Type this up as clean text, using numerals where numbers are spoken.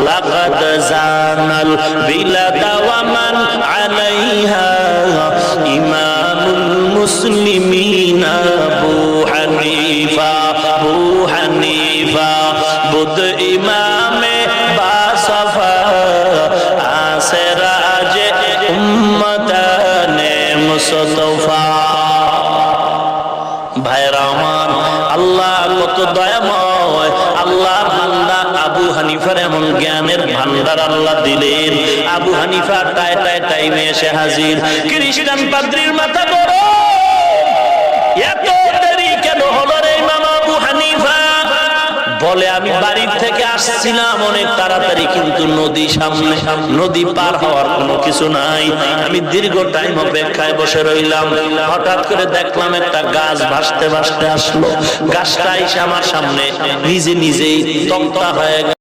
লাকাদ জানাল বিলাদা ওয়া মান আলাইহা ইমামুল মুসলিমিন আবু হানিফা বুদ ইমামে বাসফা আসরাজে উম্মতানে মুস্তফা। ভাইরা আমার, আল্লাহ কত দয়াময়। আল্লাহর বান্দা আবু হানিফার এমন জ্ঞানের ভান্ডার আল্লাহ দিলেন। আবু হানিফা টাইমে এসে হাজির। খ্রিস্টান পাদ্রীর মাথা বড়, এত দেরি কেন হলো রে ইমাম আবু হানিফা? বলে আমি বাড়ির থেকে আসছিলাম অনেক তাড়াতাড়ি, কিন্তু নদী সামনে, নদী পার হওয়ার কোনো কিছু নাই। আমি দীর্ঘ টাইম অপেক্ষায় বসে রইলাম। হঠাৎ করে দেখলাম একটা গাছ ভাসতে ভাসতে আসলো। গাছটা এসে আমার সামনে নিজেই তক্তা হয়ে গেল।